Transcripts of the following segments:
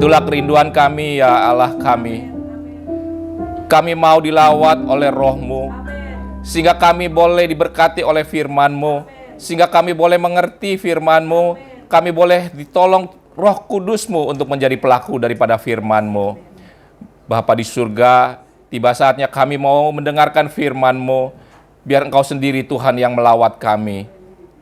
Itulah kerinduan kami ya Allah kami. Kami mau dilawat oleh Roh-Mu, sehingga kami boleh diberkati oleh firman-Mu, sehingga kami boleh mengerti firman-Mu, kami boleh ditolong Roh Kudus-Mu untuk menjadi pelaku daripada firman-Mu. Bapa di surga, tiba saatnya kami mau mendengarkan firman-Mu. Biar Engkau sendiri Tuhan yang melawat kami.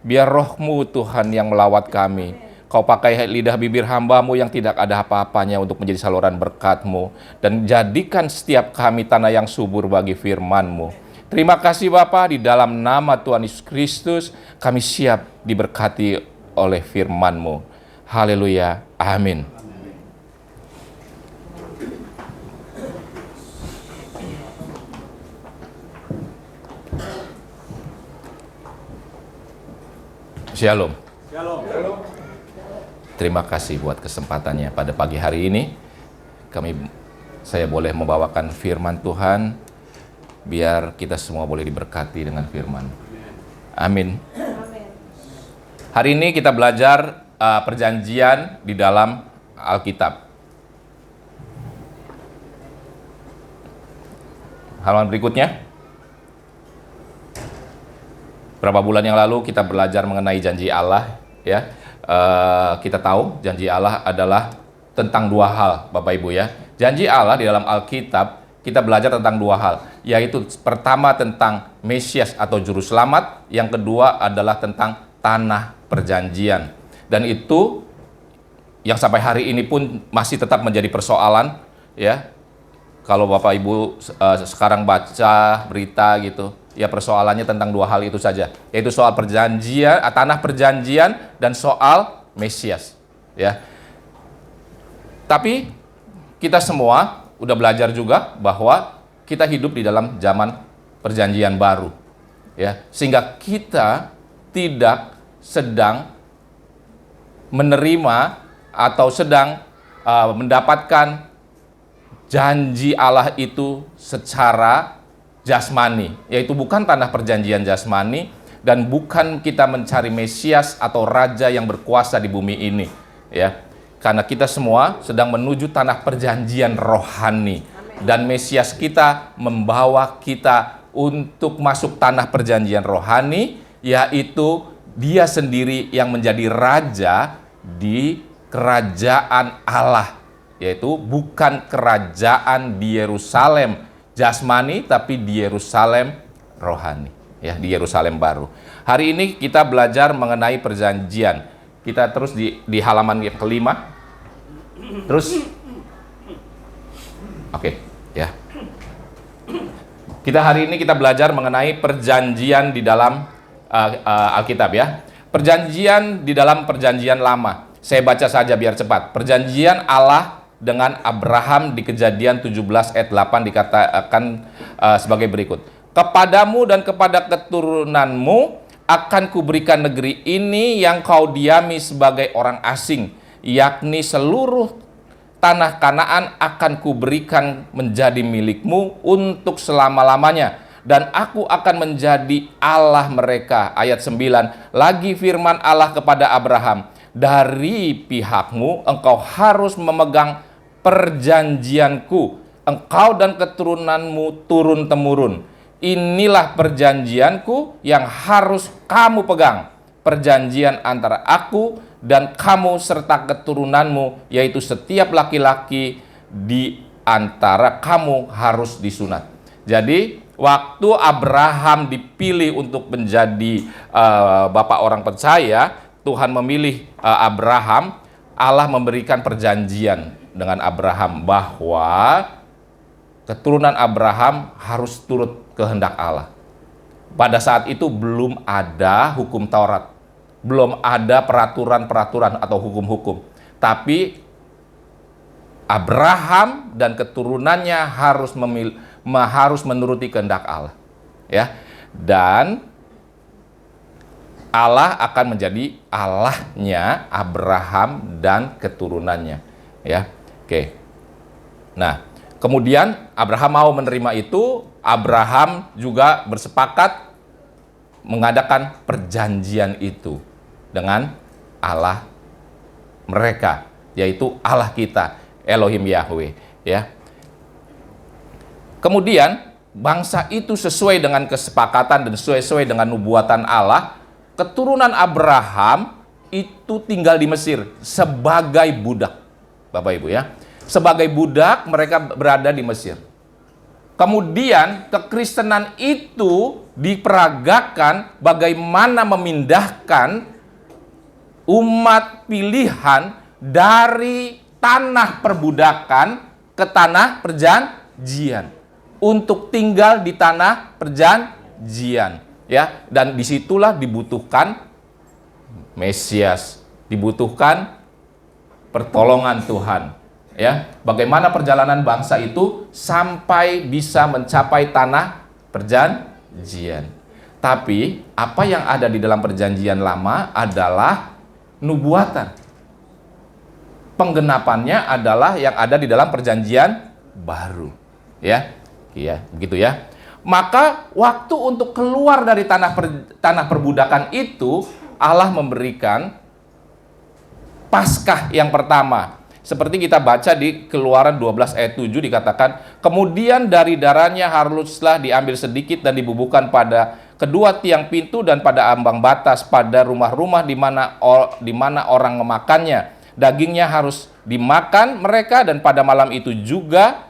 Biar Roh-Mu Tuhan yang melawat kami. Kau pakai lidah bibir hamba-Mu yang tidak ada apa-apanya untuk menjadi saluran berkat-Mu. Dan jadikan setiap kami tanah yang subur bagi firman-Mu. Terima kasih Bapa, di dalam nama Tuhan Yesus Kristus kami siap diberkati oleh firman-Mu. Haleluya, amin. Shalom. Shalom. Terima kasih buat kesempatannya pada pagi hari ini. Saya boleh membawakan firman Tuhan, biar kita semua boleh diberkati dengan firman. Amin. Hari ini kita belajar perjanjian di dalam Alkitab. Halaman berikutnya. Berapa bulan yang lalu kita belajar mengenai janji Allah, ya. Kita tahu janji Allah adalah tentang dua hal, Bapak Ibu ya. Janji Allah di dalam Alkitab kita belajar tentang dua hal, yaitu pertama tentang Mesias atau juru selamat, yang kedua adalah tentang tanah perjanjian. Dan itu yang sampai hari ini pun masih tetap menjadi persoalan, ya. Kalau Bapak Ibu sekarang baca berita gitu, ya persoalannya tentang dua hal itu saja, yaitu soal perjanjian, tanah perjanjian, dan soal Mesias, ya. Tapi kita semua udah belajar juga bahwa kita hidup di dalam zaman perjanjian baru, ya, sehingga kita tidak sedang menerima atau sedang mendapatkan janji Allah itu secara jasmani, yaitu bukan tanah perjanjian jasmani, dan bukan kita mencari Mesias atau Raja yang berkuasa di bumi ini, ya. Karena kita semua sedang menuju tanah perjanjian rohani. Dan Mesias kita membawa kita untuk masuk tanah perjanjian rohani, yaitu Dia sendiri yang menjadi Raja di kerajaan Allah, yaitu bukan kerajaan di Yerusalem jasmani, tapi di Yerusalem rohani, ya, di Yerusalem baru. Hari ini kita belajar mengenai perjanjian. Kita terus di halaman yang kelima. Terus, oke, ya. Hari ini kita belajar mengenai perjanjian di dalam Alkitab, ya. Perjanjian di dalam perjanjian lama. Saya baca saja biar cepat. Perjanjian Allah dengan Abraham di Kejadian 17 ayat 8 dikatakan sebagai berikut. Kepadamu dan kepada keturunanmu akan kuberikan negeri ini yang kau diami sebagai orang asing, yakni seluruh tanah Kanaan akan kuberikan menjadi milikmu untuk selama-lamanya, dan aku akan menjadi Allah mereka. Ayat 9, lagi firman Allah kepada Abraham, dari pihakmu engkau harus memegang perjanjianku, engkau dan keturunanmu turun-temurun. Inilah perjanjianku yang harus kamu pegang, perjanjian antara aku dan kamu serta keturunanmu, yaitu setiap laki-laki di antara kamu harus disunat. Jadi waktu Abraham dipilih untuk menjadi bapak orang percaya, Tuhan memilih Abraham. Allah memberikan perjanjian dengan Abraham bahwa keturunan Abraham harus turut kehendak Allah. Pada saat itu belum ada hukum Taurat, belum ada peraturan-peraturan atau hukum-hukum. Tapi Abraham dan keturunannya harus menuruti kehendak Allah, ya. Dan Allah akan menjadi Allahnya Abraham dan keturunannya, ya. Oke. Nah, kemudian Abraham mau menerima itu. Abraham juga bersepakat mengadakan perjanjian itu dengan Allah mereka, yaitu Allah kita. Elohim Yahweh, ya. Kemudian bangsa itu sesuai dengan kesepakatan dan sesuai dengan nubuatan Allah, keturunan Abraham itu tinggal di Mesir sebagai budak. Bapak Ibu ya. Sebagai budak mereka berada di Mesir. Kemudian kekristenan itu diperagakan bagaimana memindahkan umat pilihan dari tanah perbudakan ke tanah perjanjian untuk tinggal di tanah perjanjian, ya. Dan disitulah dibutuhkan Mesias, dibutuhkan pertolongan Tuhan, ya. Bagaimana perjalanan bangsa itu sampai bisa mencapai tanah perjanjian. Tapi apa yang ada di dalam perjanjian lama adalah nubuatan. Penggenapannya adalah yang ada di dalam perjanjian baru, ya. Iya, begitu ya. Maka waktu untuk keluar dari tanah perbudakan itu, Allah memberikan Paskah yang pertama. Seperti kita baca di Keluaran 12 ayat 7 dikatakan, kemudian dari darahnya haruslah diambil sedikit dan dibubuhkan pada kedua tiang pintu dan pada ambang batas pada rumah-rumah di mana orang memakannya. Dagingnya harus dimakan mereka dan pada malam itu juga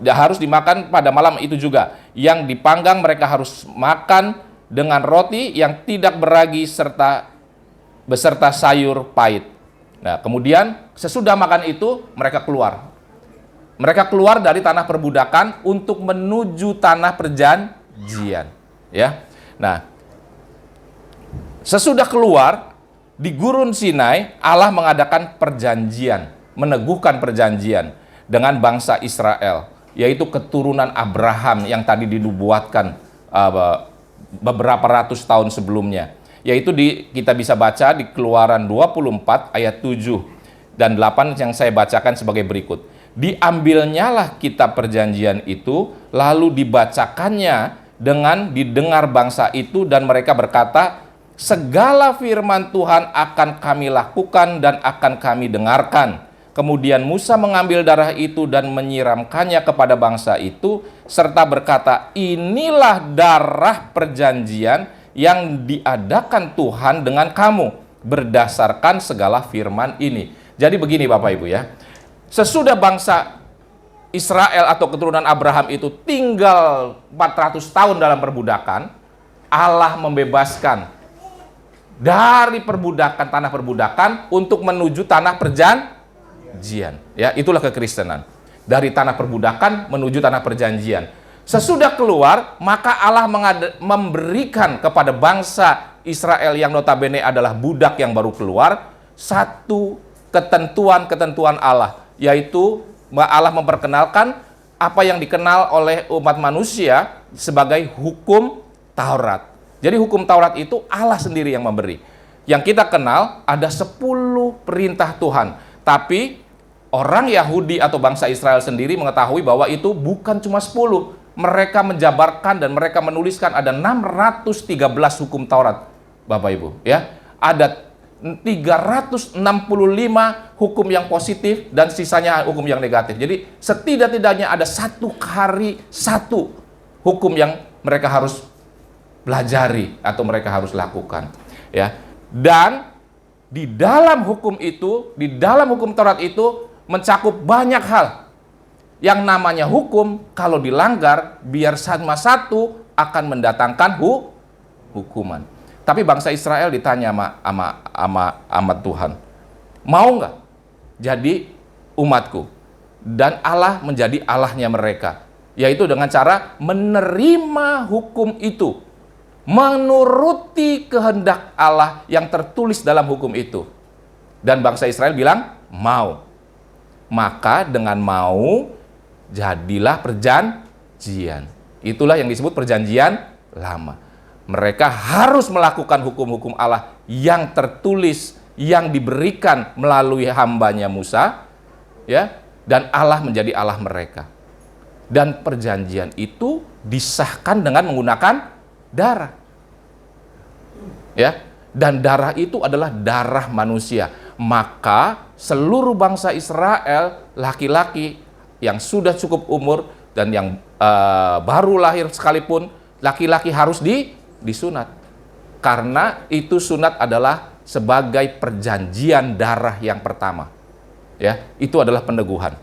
harus dimakan pada malam itu juga. Yang dipanggang mereka harus makan dengan roti yang tidak beragi beserta sayur pahit. Nah, kemudian sesudah makan itu mereka keluar. Mereka keluar dari tanah perbudakan untuk menuju tanah perjanjian, ya. Nah, sesudah keluar di Gurun Sinai, Allah mengadakan perjanjian, meneguhkan perjanjian dengan bangsa Israel, yaitu keturunan Abraham yang tadi dinubuatkan beberapa ratus tahun sebelumnya. Yaitu kita bisa baca di Keluaran 24 ayat 7 dan 8 yang saya bacakan sebagai berikut. Diambilnyalah kitab perjanjian itu, lalu dibacakannya dengan didengar bangsa itu, dan mereka berkata, segala firman Tuhan akan kami lakukan dan akan kami dengarkan. Kemudian Musa mengambil darah itu dan menyiramkannya kepada bangsa itu, serta berkata, inilah darah perjanjian yang diadakan Tuhan dengan kamu berdasarkan segala firman ini. Jadi begini Bapak Ibu ya, sesudah bangsa Israel atau keturunan Abraham itu tinggal 400 tahun dalam perbudakan, Allah membebaskan dari perbudakan, tanah perbudakan untuk menuju tanah perjanjian. Ya, itulah kekristenan. Dari tanah perbudakan menuju tanah perjanjian. Sesudah keluar, maka Allah memberikan kepada bangsa Israel yang notabene adalah budak yang baru keluar, satu ketentuan-ketentuan Allah, yaitu Allah memperkenalkan apa yang dikenal oleh umat manusia sebagai hukum Taurat. Jadi hukum Taurat itu Allah sendiri yang memberi. Yang kita kenal ada 10 perintah Tuhan, tapi orang Yahudi atau bangsa Israel sendiri mengetahui bahwa itu bukan cuma 10. Mereka menjabarkan dan mereka menuliskan ada 613 hukum Taurat, Bapak Ibu, ya. Ada 365 hukum yang positif dan sisanya hukum yang negatif. Jadi setidak-tidaknya ada satu hukum yang mereka harus pelajari atau mereka harus lakukan, ya. Dan di dalam hukum itu, di dalam hukum Taurat itu mencakup banyak hal. Yang namanya hukum, kalau dilanggar, biar sama satu akan mendatangkan hukuman. Tapi bangsa Israel ditanya sama Tuhan, mau nggak jadi umatku? Dan Allah menjadi Allahnya mereka, yaitu dengan cara menerima hukum itu, menuruti kehendak Allah yang tertulis dalam hukum itu. Dan bangsa Israel bilang, mau. Maka dengan mau, jadilah perjanjian. Itulah yang disebut perjanjian lama. Mereka harus melakukan hukum-hukum Allah yang tertulis, yang diberikan melalui hambanya Musa, ya, dan Allah menjadi Allah mereka. Dan perjanjian itu disahkan dengan menggunakan darah, ya, dan darah itu adalah darah manusia. Maka seluruh bangsa Israel, laki-laki yang sudah cukup umur dan yang baru lahir sekalipun, laki-laki harus disunat. Karena itu sunat adalah sebagai perjanjian darah yang pertama. Ya, itu adalah peneguhan.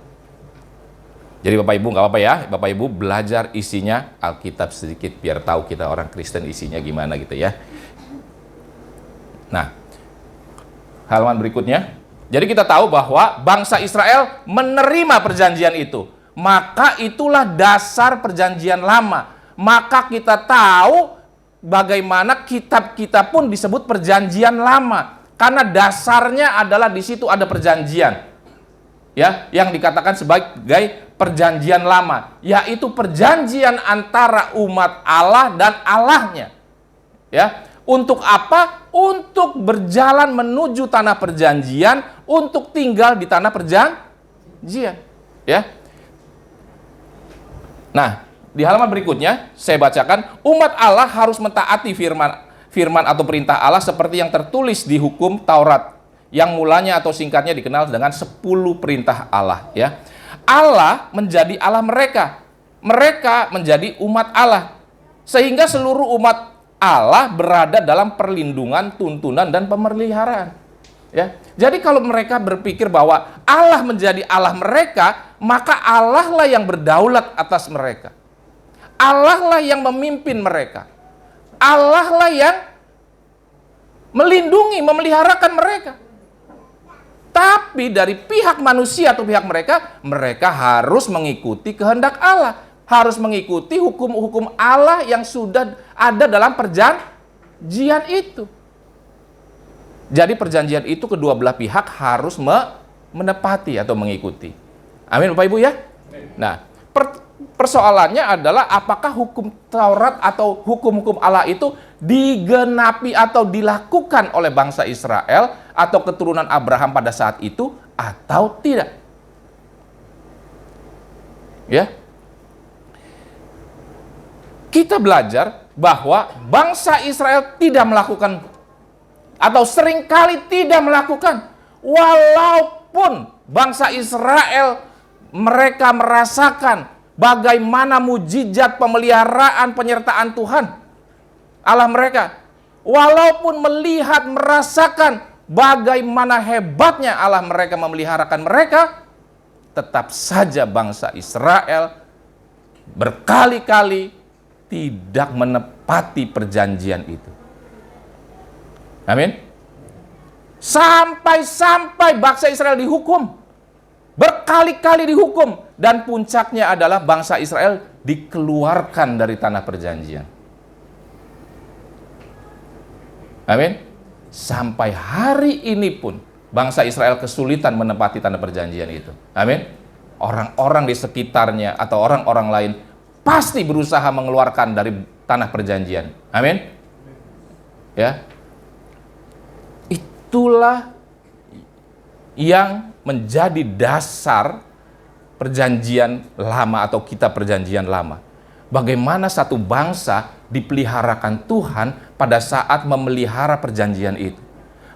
Jadi Bapak Ibu nggak apa-apa ya, Bapak Ibu belajar isinya Alkitab sedikit biar tahu kita orang Kristen isinya gimana gitu ya. Nah, halaman berikutnya. Jadi kita tahu bahwa bangsa Israel menerima perjanjian itu. Maka itulah dasar perjanjian lama. Maka kita tahu bagaimana kitab kita pun disebut perjanjian lama. Karena dasarnya adalah di situ ada perjanjian. Ya, yang dikatakan sebagai perjanjian lama, yaitu perjanjian antara umat Allah dan Allahnya. Ya, untuk apa? Untuk berjalan menuju tanah perjanjian, untuk tinggal di tanah perjanjian. Ya. Nah, di halaman berikutnya saya bacakan, umat Allah harus mentaati firman atau perintah Allah seperti yang tertulis di hukum Taurat, yang mulanya atau singkatnya dikenal dengan 10 perintah Allah, ya. Allah menjadi Allah mereka. Mereka menjadi umat Allah. Sehingga seluruh umat Allah berada dalam perlindungan, tuntunan dan pemeliharaan. Ya. Jadi kalau mereka berpikir bahwa Allah menjadi Allah mereka, maka Allah lah yang berdaulat atas mereka. Allah lah yang memimpin mereka. Allah lah yang melindungi, memeliharakan mereka. Tapi dari pihak manusia atau pihak mereka, mereka harus mengikuti kehendak Allah. Harus mengikuti hukum-hukum Allah yang sudah ada dalam perjanjian itu. Jadi perjanjian itu kedua belah pihak harus menepati atau mengikuti. Amin Bapak Ibu ya. Nah, persoalannya adalah apakah hukum Taurat atau hukum-hukum Allah itu digenapi atau dilakukan oleh bangsa Israel atau keturunan Abraham pada saat itu atau tidak. Ya. Kita belajar bahwa bangsa Israel tidak melakukan atau seringkali tidak melakukan, walaupun bangsa Israel mereka merasakan bagaimana mujizat pemeliharaan penyertaan Tuhan Allah mereka, walaupun melihat merasakan bagaimana hebatnya Allah mereka memeliharakan mereka, tetap saja bangsa Israel berkali-kali tidak menepati perjanjian itu. Amin. Sampai-sampai bangsa Israel dihukum. Berkali-kali dihukum. Dan puncaknya adalah bangsa Israel dikeluarkan dari tanah perjanjian. Amin. Sampai hari ini pun bangsa Israel kesulitan menepati tanah perjanjian itu. Amin. Orang-orang di sekitarnya atau orang-orang lain pasti berusaha mengeluarkan dari tanah perjanjian. Amin. Ya. Itulah yang menjadi dasar perjanjian lama atau kitab perjanjian lama. Bagaimana satu bangsa dipeliharakan Tuhan pada saat memelihara perjanjian itu.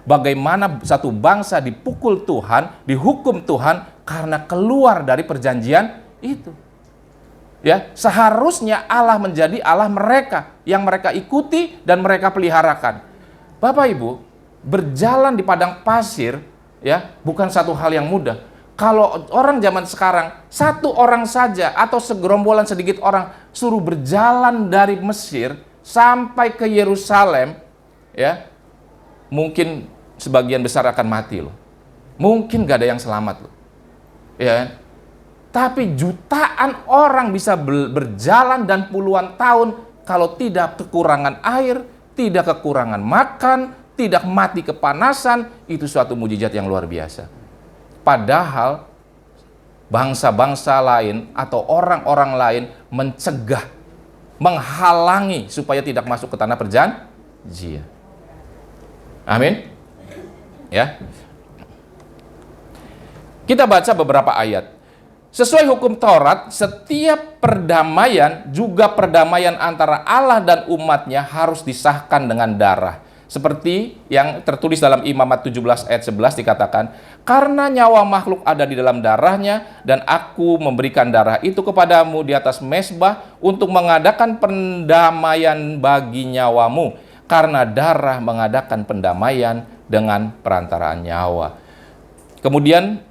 Bagaimana satu bangsa dipukul Tuhan, dihukum Tuhan karena keluar dari perjanjian itu. Ya, seharusnya Allah menjadi Allah mereka yang mereka ikuti dan mereka peliharakan. Bapak Ibu, berjalan di padang pasir ya bukan satu hal yang mudah. Kalau orang zaman sekarang satu orang saja atau segerombolan sedikit orang suruh berjalan dari Mesir sampai ke Yerusalem, ya mungkin sebagian besar akan mati loh. Mungkin gak ada yang selamat loh. Ya. Tapi jutaan orang bisa berjalan dan puluhan tahun kalau tidak kekurangan air, tidak kekurangan makan, tidak mati kepanasan, itu suatu mujizat yang luar biasa. Padahal bangsa-bangsa lain atau orang-orang lain mencegah, menghalangi supaya tidak masuk ke tanah perjanjian. Amin. Ya. Kita baca beberapa ayat. Sesuai hukum Taurat, setiap perdamaian, juga perdamaian antara Allah dan umatnya harus disahkan dengan darah. Seperti yang tertulis dalam Imamat 17 ayat 11 dikatakan, karena nyawa makhluk ada di dalam darahnya, dan aku memberikan darah itu kepadamu di atas mezbah untuk mengadakan pendamaian bagi nyawamu, karena darah mengadakan pendamaian dengan perantaraan nyawa. Kemudian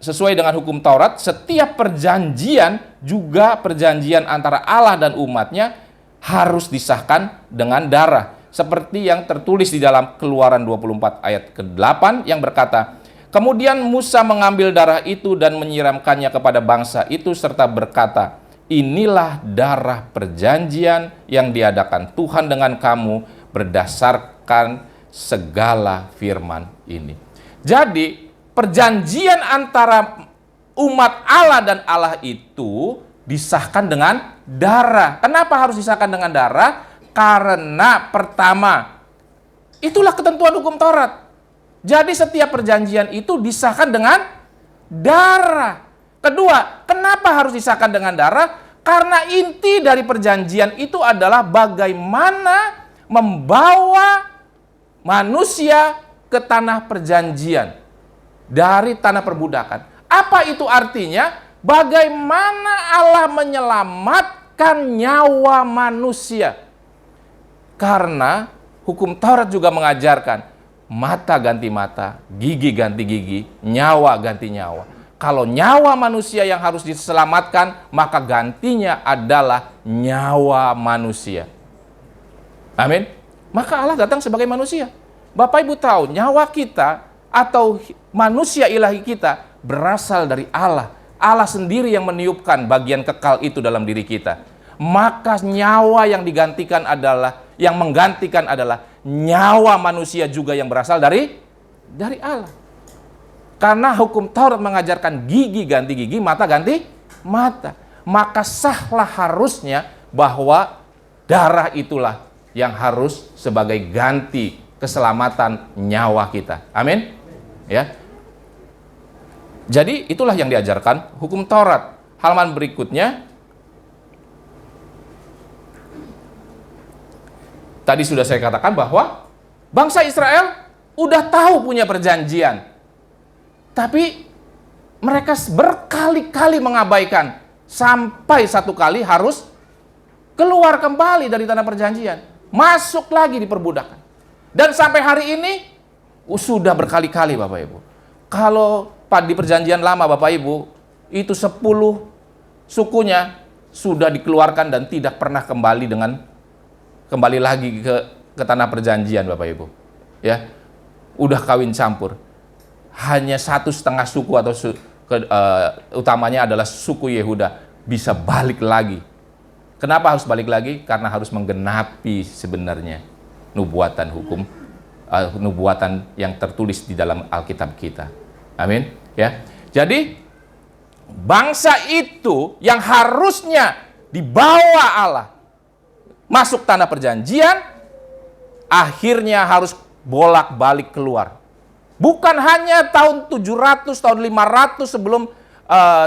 sesuai dengan hukum Taurat, setiap perjanjian, juga perjanjian antara Allah dan umatnya, harus disahkan dengan darah. Seperti yang tertulis di dalam Keluaran 24 ayat ke-8 yang berkata, kemudian Musa mengambil darah itu dan menyiramkannya kepada bangsa itu serta berkata, inilah darah perjanjian yang diadakan Tuhan dengan kamu berdasarkan segala firman ini. Jadi perjanjian antara umat Allah dan Allah itu disahkan dengan darah. Kenapa harus disahkan dengan darah? Karena pertama, itulah ketentuan hukum Taurat. Jadi setiap perjanjian itu disahkan dengan darah. Kedua, kenapa harus disahkan dengan darah? Karena inti dari perjanjian itu adalah bagaimana membawa manusia ke tanah perjanjian dari tanah perbudakan. Apa itu artinya? Bagaimana Allah menyelamatkan nyawa manusia. Karena hukum Taurat juga mengajarkan mata ganti mata, gigi ganti gigi, nyawa ganti nyawa. Kalau nyawa manusia yang harus diselamatkan, maka gantinya adalah nyawa manusia. Amin. Maka Allah datang sebagai manusia. Bapak Ibu tahu, nyawa kita atau manusia ilahi kita berasal dari Allah. Allah sendiri yang meniupkan bagian kekal itu dalam diri kita. Maka nyawa yang menggantikan adalah nyawa manusia juga yang berasal dari Allah. Karena hukum Taurat mengajarkan gigi ganti gigi, mata ganti mata. Maka sahlah harusnya bahwa darah itulah yang harus sebagai ganti keselamatan nyawa kita. Amin. Ya. Jadi itulah yang diajarkan hukum Taurat. Halaman berikutnya, tadi sudah saya katakan bahwa bangsa Israel udah tahu punya perjanjian. Tapi mereka berkali-kali mengabaikan. Sampai satu kali harus keluar kembali dari tanah perjanjian. Masuk lagi di perbudakan. Dan sampai hari ini sudah berkali-kali Bapak Ibu. Kalau di perjanjian lama Bapak Ibu, itu 10 sukunya sudah dikeluarkan dan tidak pernah kembali lagi ke tanah perjanjian Bapak Ibu. Ya, udah kawin campur. Hanya 1,5 suku atau utamanya adalah suku Yehuda bisa balik lagi. Kenapa harus balik lagi? Karena harus menggenapi sebenarnya nubuatan hukum, nubuatan yang tertulis di dalam Alkitab kita. Amin. Ya. Jadi bangsa itu yang harusnya dibawa Allah masuk tanah perjanjian, akhirnya harus bolak-balik keluar. Bukan hanya tahun 700, tahun 500 sebelum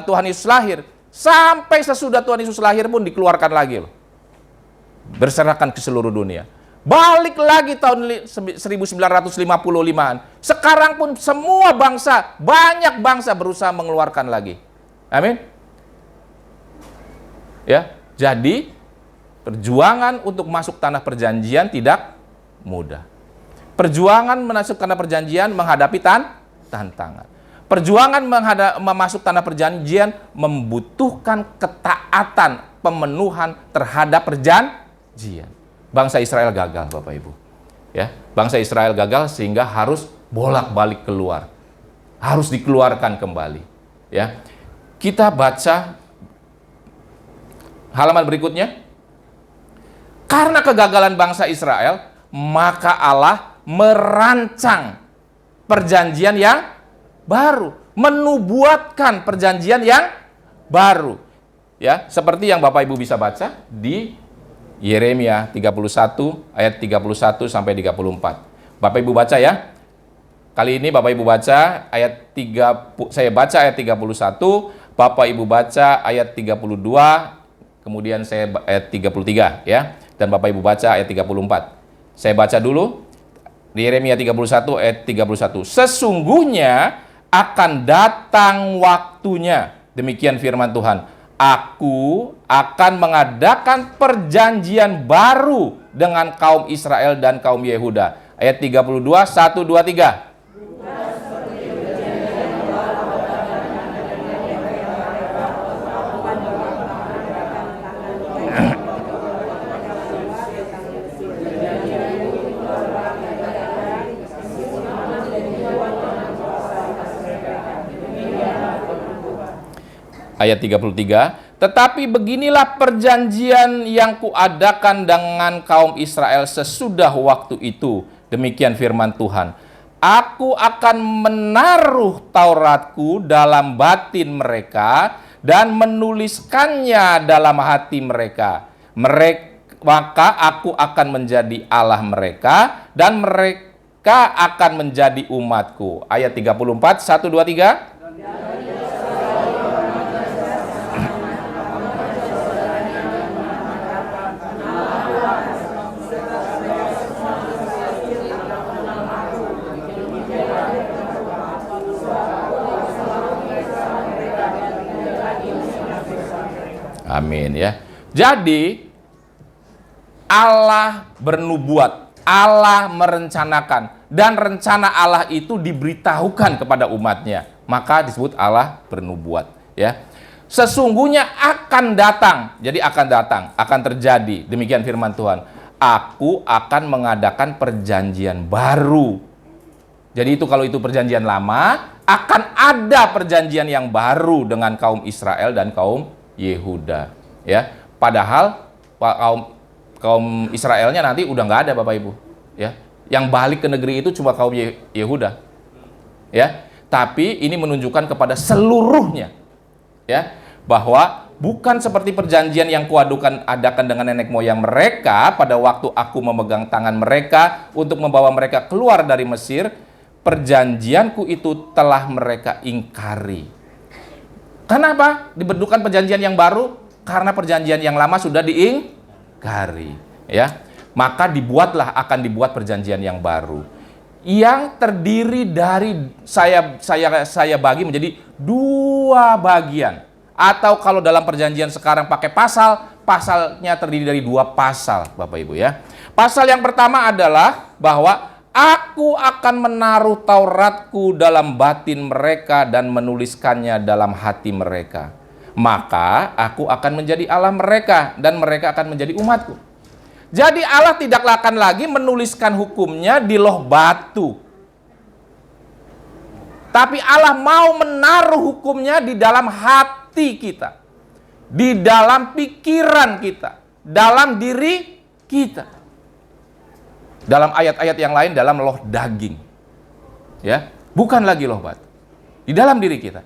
Tuhan Yesus lahir. Sampai sesudah Tuhan Yesus lahir pun dikeluarkan lagi loh. Berserakan ke seluruh dunia. Balik lagi tahun 1955-an. Sekarang pun semua bangsa, banyak bangsa berusaha mengeluarkan lagi. Amin. Ya, jadi perjuangan untuk masuk tanah perjanjian tidak mudah. Perjuangan masuk tanah perjanjian menghadapi tantangan. Perjuangan masuk tanah perjanjian membutuhkan ketaatan, pemenuhan terhadap perjanjian. Bangsa Israel gagal, Bapak Ibu. Ya, bangsa Israel gagal sehingga harus bolak-balik keluar. Harus dikeluarkan kembali. Ya. Kita baca halaman berikutnya. Karena kegagalan bangsa Israel, maka Allah merancang perjanjian yang baru, menubuatkan perjanjian yang baru. Ya, seperti yang Bapak Ibu bisa baca di Yeremia 31 ayat 31 sampai 34. Bapak Ibu baca ya. Kali ini Bapak Ibu baca ayat 3, saya baca ayat 31, Bapak Ibu baca ayat 32, kemudian saya ayat 33 ya. Dan Bapak Ibu baca ayat 34. Saya baca dulu di Yeremia 31 ayat 31. Sesungguhnya akan datang waktunya, demikian firman Tuhan, Aku akan mengadakan perjanjian baru dengan kaum Israel dan kaum Yehuda. Ayat 32, 1, 2, 3. Ayat 33, tetapi beginilah perjanjian yang kuadakan dengan kaum Israel sesudah waktu itu. Demikian firman Tuhan. Aku akan menaruh Tauratku dalam batin mereka dan menuliskannya dalam hati mereka. Maka aku akan menjadi Allah mereka dan mereka akan menjadi umatku. Ayat 34, 1, 2, 3. Amin ya. Jadi Allah bernubuat, Allah merencanakan, dan rencana Allah itu diberitahukan kepada umatnya. Maka disebut Allah bernubuat ya. Sesungguhnya akan datang, jadi akan datang, akan terjadi. Demikian firman Tuhan. Aku akan mengadakan perjanjian baru. Jadi itu kalau itu perjanjian lama, akan ada perjanjian yang baru dengan kaum Israel dan kaum Yehuda ya. Padahal kaum Israelnya nanti udah nggak ada Bapak Ibu ya. Yang balik ke negeri itu cuma kaum Yehuda ya. Tapi ini menunjukkan kepada seluruhnya ya, bahwa bukan seperti perjanjian yang adakan dengan nenek moyang mereka pada waktu aku memegang tangan mereka untuk membawa mereka keluar dari Mesir. Perjanjianku itu telah mereka ingkari. Kenapa dibentukkan perjanjian yang baru? Karena perjanjian yang lama sudah diingkari, ya. Maka akan dibuat perjanjian yang baru, yang terdiri dari saya bagi menjadi 2 bagian. Atau kalau dalam perjanjian sekarang pakai pasalnya terdiri dari 2 pasal, Bapak Ibu ya. Pasal yang pertama adalah bahwa Aku akan menaruh Tauratku dalam batin mereka dan menuliskannya dalam hati mereka. Maka aku akan menjadi Allah mereka dan mereka akan menjadi umatku. Jadi Allah tidak akan lagi menuliskan hukumnya di loh batu. Tapi Allah mau menaruh hukumnya di dalam hati kita. Di dalam pikiran kita. Dalam diri kita. Dalam ayat-ayat yang lain dalam loh daging ya, bukan lagi loh batu, di dalam diri kita.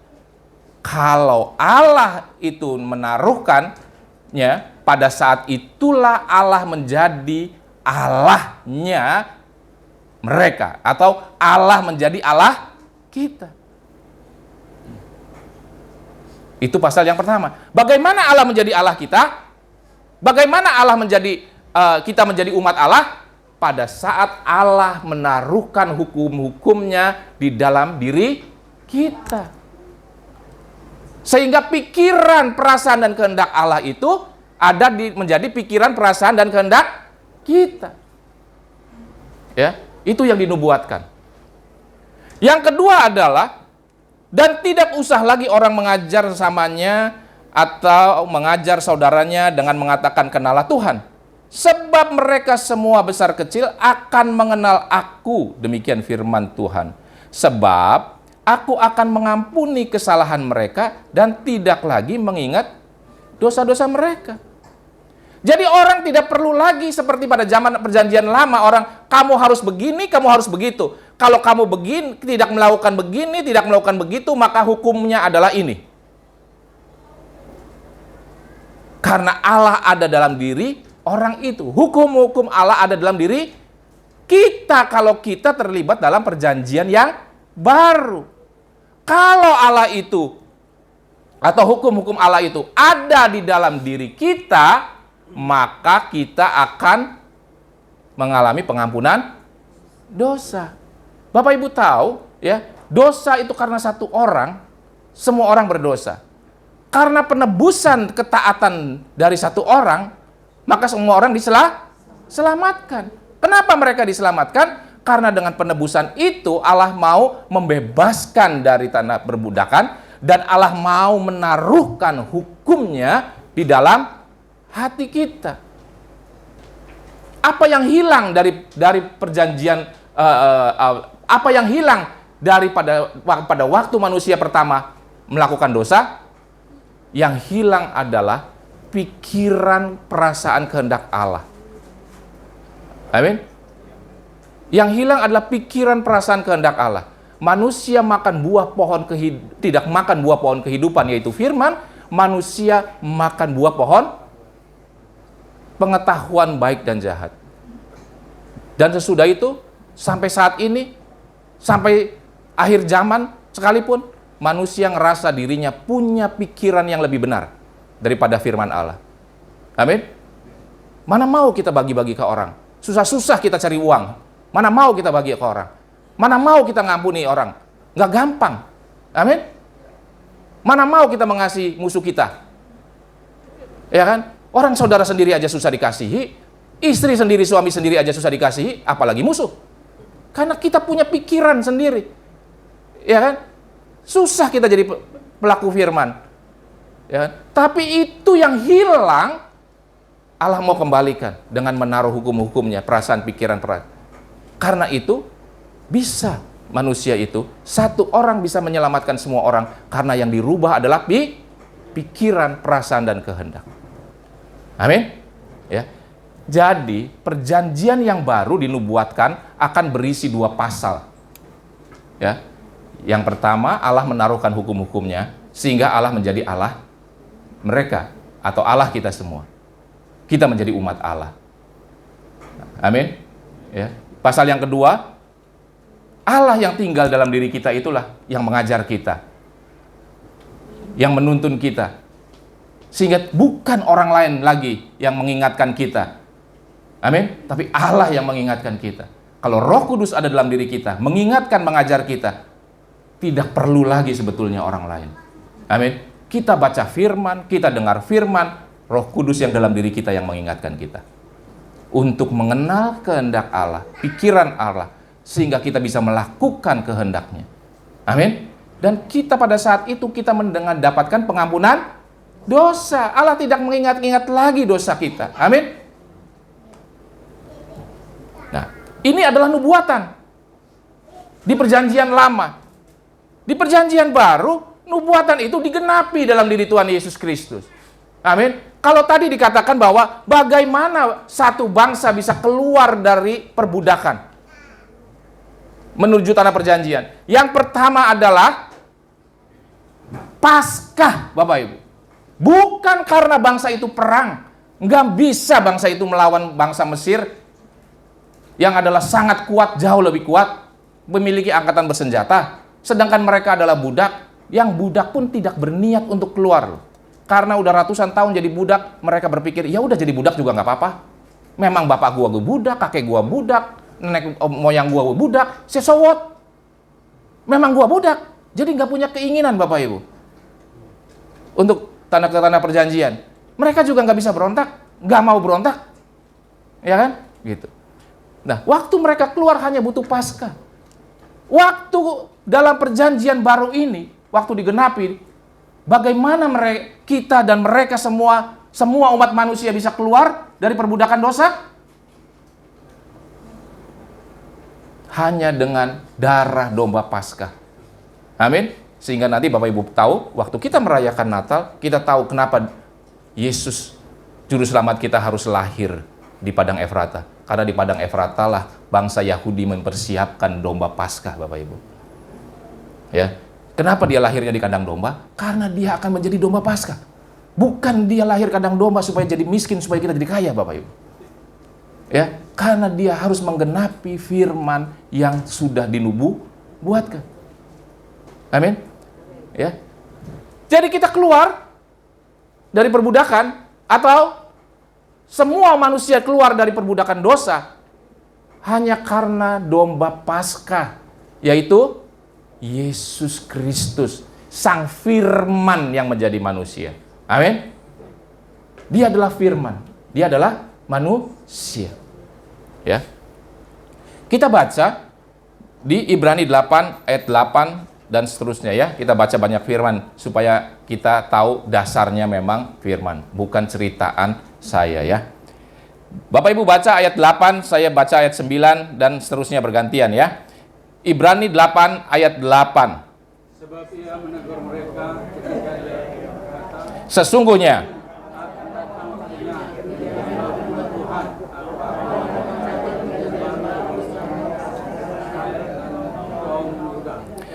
Kalau Allah itu menaruhkannya, pada saat itulah Allah menjadi Allahnya mereka, atau Allah menjadi Allah kita. Itu pasal yang pertama. Bagaimana Allah menjadi Allah kita? Bagaimana Allah kita menjadi umat Allah? Pada saat Allah menaruhkan hukum-hukumnya di dalam diri kita. Sehingga pikiran, perasaan, dan kehendak Allah itu menjadi pikiran, perasaan, dan kehendak kita. Ya, itu yang dinubuatkan. Yang kedua adalah, dan tidak usah lagi orang mengajar sesamanya atau mengajar saudaranya dengan mengatakan kenalah Tuhan. Sebab mereka semua besar kecil akan mengenal aku, demikian firman Tuhan. Sebab aku akan mengampuni kesalahan mereka dan tidak lagi mengingat dosa-dosa mereka. Jadi orang tidak perlu lagi seperti pada zaman perjanjian lama, orang kamu harus begini, kamu harus begitu. Kalau kamu begini, tidak melakukan begini, tidak melakukan begitu, maka hukumnya adalah ini. Karena Allah ada dalam diri orang itu. Hukum-hukum Allah ada dalam diri kita kalau kita terlibat dalam perjanjian yang baru. Kalau Allah itu atau hukum-hukum Allah itu ada di dalam diri kita, maka kita akan mengalami pengampunan dosa. Bapak Ibu tahu ya, dosa itu karena satu orang, semua orang berdosa. Karena penebusan ketaatan dari satu orang, maka semua orang diselamatkan. Kenapa mereka diselamatkan? Karena dengan penebusan itu Allah mau membebaskan dari tanah perbudakan dan Allah mau menaruhkan hukumnya di dalam hati kita. Apa yang hilang dari perjanjian apa yang hilang pada waktu manusia pertama melakukan dosa? Yang hilang adalah pikiran, perasaan, kehendak Allah. Amin. Yang hilang adalah pikiran, perasaan, kehendak Allah. Manusia makan buah pohon tidak makan buah pohon kehidupan, yaitu firman. Manusia makan buah pohon pengetahuan baik dan jahat. Dan sesudah itu, sampai saat ini, sampai akhir zaman sekalipun, manusia ngerasa dirinya punya pikiran yang lebih benar daripada firman Allah. Amin. Mana mau kita bagi-bagi ke orang? Susah-susah kita cari uang. Mana mau kita bagi ke orang? Mana mau kita ngampuni orang? Nggak gampang. Amin. Mana mau kita mengasihi musuh kita? Ya kan? Orang saudara sendiri aja susah dikasihi. Istri sendiri, suami sendiri aja susah dikasihi. Apalagi musuh. Karena kita punya pikiran sendiri. Ya kan? Susah kita jadi pelaku firman. Ya kan? Tapi itu yang hilang, Allah mau kembalikan dengan menaruh hukum-hukumnya, perasaan, pikiran, perasaan. Karena itu, bisa manusia itu, satu orang bisa menyelamatkan semua orang, karena yang dirubah adalah pikiran, perasaan, dan kehendak. Amin. Ya. Jadi, perjanjian yang baru dinubuatkan akan berisi 2 pasal. Ya. Yang pertama, Allah menaruhkan hukum-hukumnya, sehingga Allah menjadi Allah mereka, atau Allah kita semua. Kita menjadi umat Allah. Amin. Ya. Pasal yang kedua, Allah yang tinggal dalam diri kita itulah yang mengajar kita, yang menuntun kita, sehingga bukan orang lain lagi yang mengingatkan kita. Amin. Tapi Allah yang mengingatkan kita. Kalau Roh Kudus ada dalam diri kita, mengingatkan, mengajar kita, tidak perlu lagi sebetulnya orang lain. Amin. Kita baca firman, kita dengar firman, Roh Kudus yang dalam diri kita yang mengingatkan kita untuk mengenal kehendak Allah, pikiran Allah, sehingga kita bisa melakukan kehendaknya. Amin. Dan kita pada saat itu kita mendapatkan pengampunan dosa. Allah tidak mengingat-ingat lagi dosa kita. Amin. Nah, ini adalah nubuatan di perjanjian lama. Di perjanjian baru, nubuatan itu digenapi dalam diri Tuhan Yesus Kristus. Amin. Kalau tadi dikatakan bahwa bagaimana satu bangsa bisa keluar dari perbudakan menuju tanah perjanjian. Yang pertama adalah Paskah, Bapak Ibu. Bukan karena bangsa itu perang. Nggak bisa bangsa itu melawan bangsa Mesir yang adalah sangat kuat, jauh lebih kuat, memiliki angkatan bersenjata. Sedangkan mereka adalah budak, yang budak pun tidak berniat untuk keluar. Karena udah ratusan tahun jadi budak, mereka berpikir, ya udah jadi budak juga nggak apa-apa. Memang bapak gua budak, kakek gua budak, nenek moyang gua budak, sesowot. Memang gua budak, jadi nggak punya keinginan Bapak Ibu untuk tanah perjanjian. Mereka juga nggak bisa berontak, nggak mau berontak, ya kan? Gitu. Nah, waktu mereka keluar hanya butuh Paskah. Waktu dalam perjanjian baru ini, waktu digenapi, bagaimana kita dan mereka semua umat manusia bisa keluar dari perbudakan dosa? Hanya dengan darah domba Paskah. Amin. Sehingga nanti Bapak Ibu tahu, waktu kita merayakan Natal, kita tahu kenapa Yesus, Juru Selamat kita harus lahir di Padang Efrata. Karena di Padang Efrata lah bangsa Yahudi mempersiapkan domba Paskah, Bapak Ibu. Ya. Kenapa dia lahirnya di kandang domba? Karena dia akan menjadi domba Paskah. Bukan dia lahir kandang domba supaya jadi miskin, supaya kita jadi kaya, Bapak Ibu. Ya, karena dia harus menggenapi firman yang sudah dinubuatkan. Amin. Ya. Jadi kita keluar dari perbudakan, atau semua manusia keluar dari perbudakan dosa hanya karena domba Paskah, yaitu Yesus Kristus, Sang Firman yang menjadi manusia. Amin. Dia adalah firman, dia adalah manusia. Ya. Kita baca di Ibrani 8 ayat 8 dan seterusnya ya. Kita baca banyak firman supaya kita tahu dasarnya memang firman, bukan ceritaan saya ya. Bapak Ibu baca ayat 8, saya baca ayat 9 dan seterusnya bergantian ya. Ibrani 8 ayat 8. Sebab ia menegur mereka ketika dia berkata, Sesungguhnya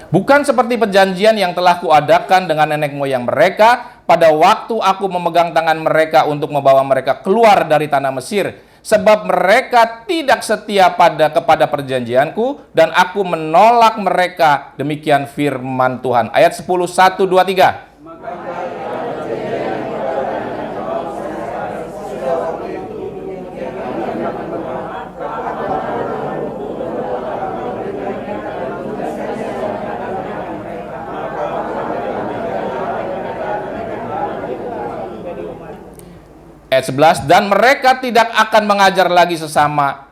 bukan seperti perjanjian yang telah kuadakan dengan nenek moyang mereka pada waktu aku memegang tangan mereka untuk membawa mereka keluar dari tanah Mesir, sebab mereka tidak setia kepada perjanjianku dan aku menolak mereka. Demikian firman Tuhan. Ayat 10, 1, 2, 3. Ayat 11, dan mereka tidak akan mengajar lagi sesama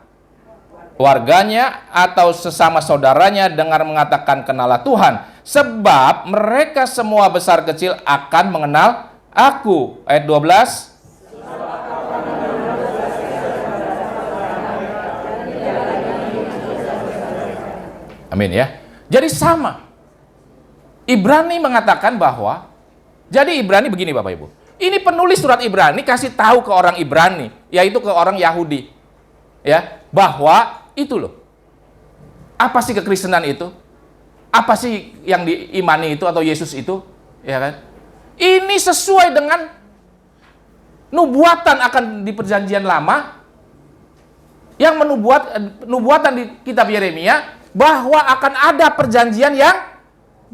warganya atau sesama saudaranya dengan mengatakan kenalah Tuhan, sebab mereka semua besar kecil akan mengenal aku. Ayat 12. Amin ya. Jadi sama. Ibrani mengatakan bahwa, jadi Ibrani begini Bapak Ibu. Ini penulis surat Ibrani kasih tahu ke orang Ibrani, yaitu ke orang Yahudi, ya, bahwa itu loh. Apa sih kekristenan itu? Apa sih yang diimani itu atau Yesus itu? Ya kan? Ini sesuai dengan nubuatan akan di perjanjian lama, yang nubuatan di kitab Yeremia bahwa akan ada perjanjian yang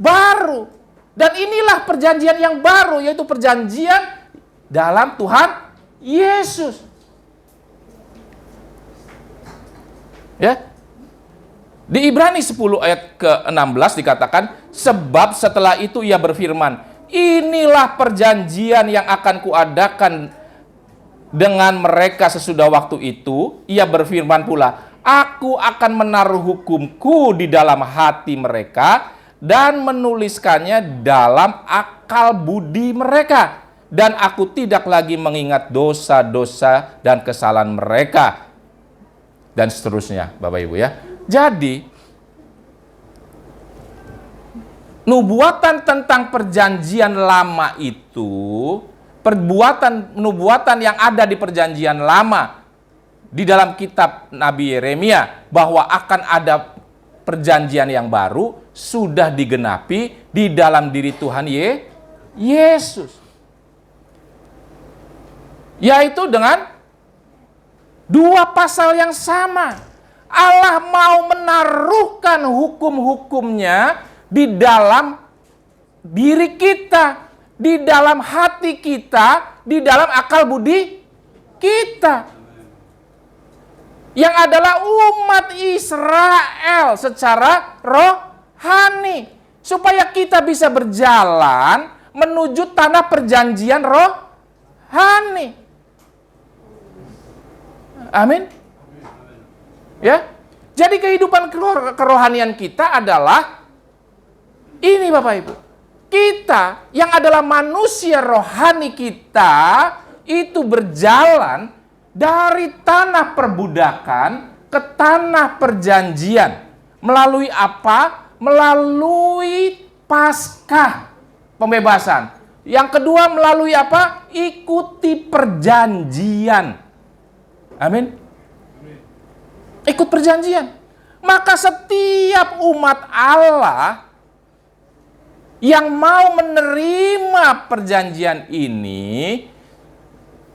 baru. Dan inilah perjanjian yang baru, yaitu perjanjian dalam Tuhan Yesus. Ya. Di Ibrani 10 ayat ke-16 dikatakan, sebab setelah itu ia berfirman, inilah perjanjian yang akan kuadakan dengan mereka sesudah waktu itu. Ia berfirman pula, aku akan menaruh hukumku di dalam hati mereka dan menuliskannya dalam akal budi mereka. Dan aku tidak lagi mengingat dosa-dosa dan kesalahan mereka. Dan seterusnya, Bapak Ibu ya. Jadi, nubuatan tentang perjanjian lama itu, nubuatan yang ada di perjanjian lama, di dalam kitab Nabi Yeremia, bahwa akan ada perjanjian yang baru, sudah digenapi di dalam diri Tuhan Yesus. Yaitu dengan dua pasal yang sama. Allah mau menaruhkan hukum-hukumnya di dalam diri kita, di dalam hati kita, di dalam akal budi kita. Yang adalah umat Israel secara rohani. Supaya kita bisa berjalan menuju tanah perjanjian rohani. Amin. Ya. Jadi kehidupan kerohanian kita adalah ini Bapak Ibu. Kita yang adalah manusia rohani kita itu berjalan dari tanah perbudakan ke tanah perjanjian. Melalui apa? Melalui Paskah, pembebasan. Yang kedua melalui apa? Ikuti perjanjian. Amin. Ikut perjanjian. Maka setiap umat Allah yang mau menerima perjanjian ini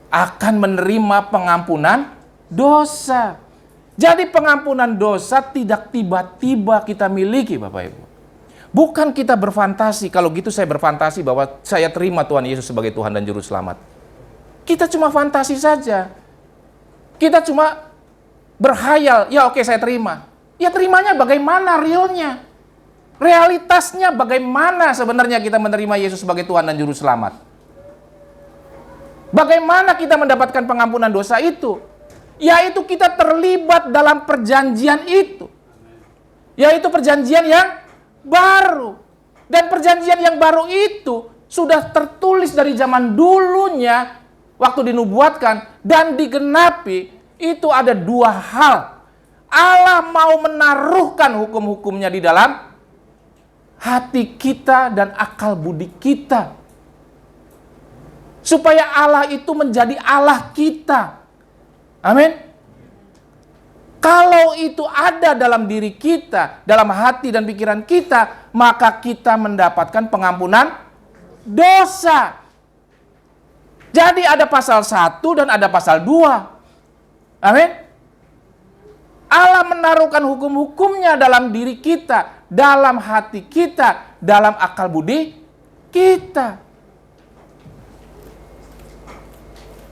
akan menerima pengampunan dosa. Jadi pengampunan dosa tidak tiba-tiba kita miliki Bapak Ibu. Bukan kita berfantasi, kalau gitu saya berfantasi bahwa saya terima Tuhan Yesus sebagai Tuhan dan Juru Selamat. Kita cuma fantasi saja. Kita cuma berhayal, ya oke saya terima. Ya terimanya bagaimana realnya? Realitasnya bagaimana sebenarnya kita menerima Yesus sebagai Tuhan dan Juru Selamat? Bagaimana kita mendapatkan pengampunan dosa itu? Yaitu kita terlibat dalam perjanjian itu. Yaitu perjanjian yang baru. Dan perjanjian yang baru itu sudah tertulis dari zaman dulunya waktu dinubuatkan dan digenapi. Itu ada dua hal. Allah mau menaruhkan hukum-hukumnya di dalam hati kita dan akal budi kita. Supaya Allah itu menjadi Allah kita. Amin. Kalau itu ada dalam diri kita, dalam hati dan pikiran kita, maka kita mendapatkan pengampunan dosa. Jadi ada pasal 1 dan ada pasal 2. Amin. Allah menaruhkan hukum-hukumnya dalam diri kita, dalam hati kita, dalam akal budi kita.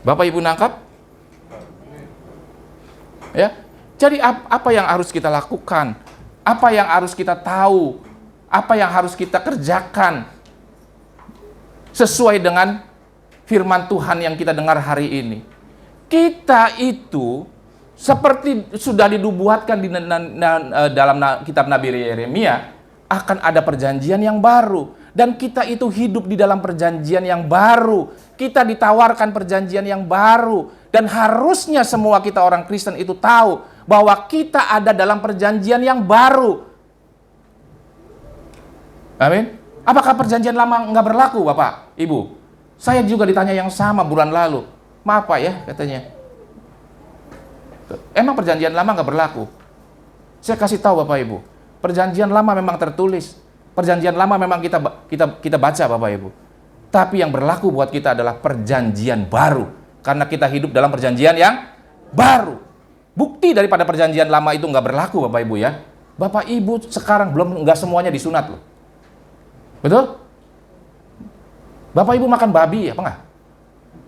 Bapak Ibu nangkap? Ya. Jadi apa yang harus kita lakukan? Apa yang harus kita tahu? Apa yang harus kita kerjakan? Sesuai dengan firman Tuhan yang kita dengar hari ini. Kita itu seperti sudah dinubuatkan di dalam kitab Nabi Yeremia, akan ada perjanjian yang baru. Dan kita itu hidup di dalam perjanjian yang baru. Kita ditawarkan perjanjian yang baru. Dan harusnya semua kita orang Kristen itu tahu bahwa kita ada dalam perjanjian yang baru. Amin. Apakah perjanjian lama nggak berlaku, Bapak, Ibu? Saya juga ditanya yang sama bulan lalu. Maaf Pak ya, katanya. Emang perjanjian lama nggak berlaku? Saya kasih tahu Bapak Ibu, perjanjian lama memang tertulis. Perjanjian lama memang kita baca Bapak Ibu. Tapi yang berlaku buat kita adalah perjanjian baru. Karena kita hidup dalam perjanjian yang baru. Bukti daripada perjanjian lama itu nggak berlaku Bapak Ibu ya. Bapak Ibu sekarang nggak semuanya disunat loh. Betul? Bapak Ibu makan babi apa nggak?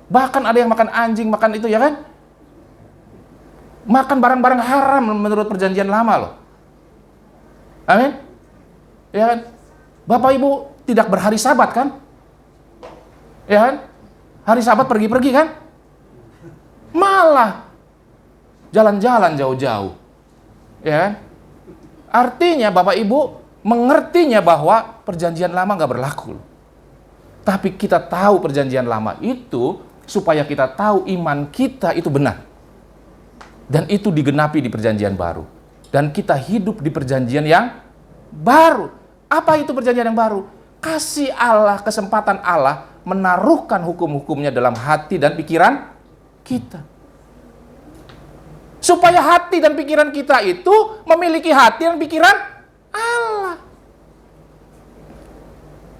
Bahkan ada yang makan anjing, makan itu ya kan? Makan barang-barang haram menurut perjanjian lama loh. Amin? Ya kan? Bapak Ibu tidak berhari Sabat kan? Ya kan? Hari Sabat pergi-pergi kan? Malah jalan-jalan jauh-jauh. Ya kan? Artinya Bapak Ibu mengertinya bahwa perjanjian lama nggak berlaku. Tapi kita tahu perjanjian lama itu supaya kita tahu iman kita itu benar. Dan itu digenapi di perjanjian baru. Dan kita hidup di perjanjian yang baru. Apa itu perjanjian yang baru? Kasih Allah, kesempatan Allah menaruhkan hukum-hukumnya dalam hati dan pikiran kita. Supaya hati dan pikiran kita itu memiliki hati dan pikiran Allah.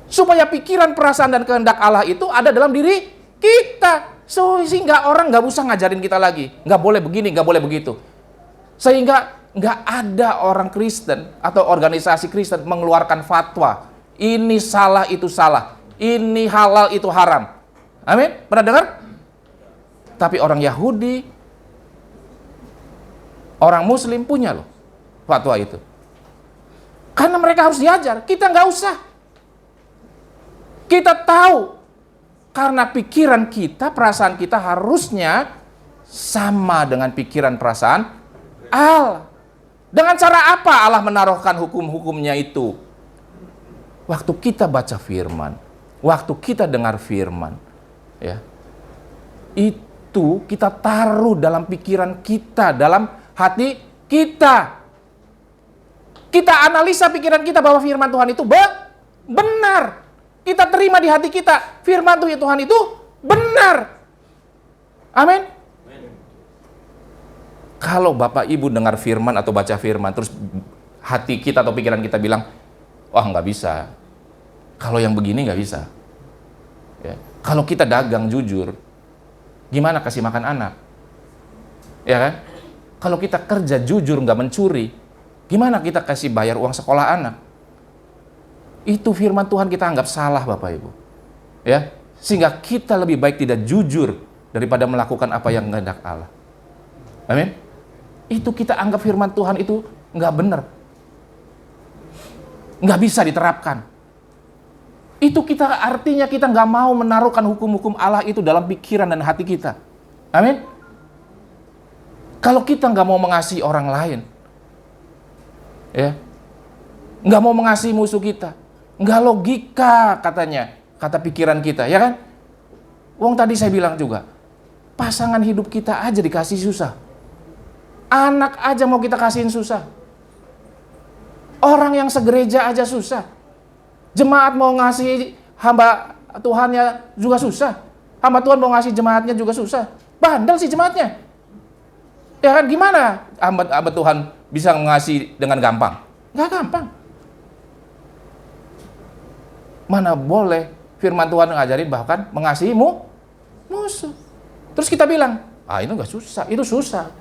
Supaya pikiran, perasaan, dan kehendak Allah itu ada dalam diri kita. Sehingga orang nggak usah ngajarin kita lagi. Nggak boleh begini, nggak boleh begitu. Sehingga nggak ada orang Kristen atau organisasi Kristen mengeluarkan fatwa. Ini salah, itu salah. Ini halal, itu haram. Amin? Pernah dengar? Tapi orang Yahudi, orang Muslim punya loh fatwa itu. Karena mereka harus diajar. Kita nggak usah. Kita tahu. Karena pikiran kita, perasaan kita harusnya sama dengan pikiran perasaan Allah. Dengan cara apa Allah menaruhkan hukum-hukumnya itu? Waktu kita baca firman, waktu kita dengar firman, ya, itu kita taruh dalam pikiran kita, dalam hati kita. Kita analisa pikiran kita bahwa firman Tuhan itu benar. Kita terima di hati kita, firman Tuhan itu benar. Amin. Kalau Bapak Ibu dengar firman atau baca firman, terus hati kita atau pikiran kita bilang, wah nggak bisa. Kalau yang begini nggak bisa. Ya. Kalau kita dagang jujur, gimana kasih makan anak? Ya kan? Kalau kita kerja jujur nggak mencuri, gimana kita kasih bayar uang sekolah anak? Itu firman Tuhan kita anggap salah Bapak Ibu. Ya, sehingga kita lebih baik tidak jujur daripada melakukan apa yang kehendak Allah. Amin. itu kita anggap firman Tuhan itu nggak benar, nggak bisa diterapkan. Itu artinya kita nggak mau menaruhkan hukum-hukum Allah itu dalam pikiran dan hati kita. Amin. Kalau kita nggak mau mengasihi orang lain, ya, nggak mau mengasihi musuh kita, nggak logika katanya, kata pikiran kita, ya kan? Wong tadi saya bilang juga, pasangan hidup kita aja dikasih susah, anak aja mau kita kasihin susah, orang yang segereja aja susah, jemaat mau ngasih hamba Tuhannya juga susah, hamba Tuhan mau ngasih jemaatnya juga susah, bandel sih jemaatnya. Ya kan, gimana hamba Tuhan bisa ngasih dengan gampang? Nggak gampang. Mana boleh firman Tuhan ngajarin bahkan mengasihi musuh. Terus kita bilang, itu nggak susah, itu susah.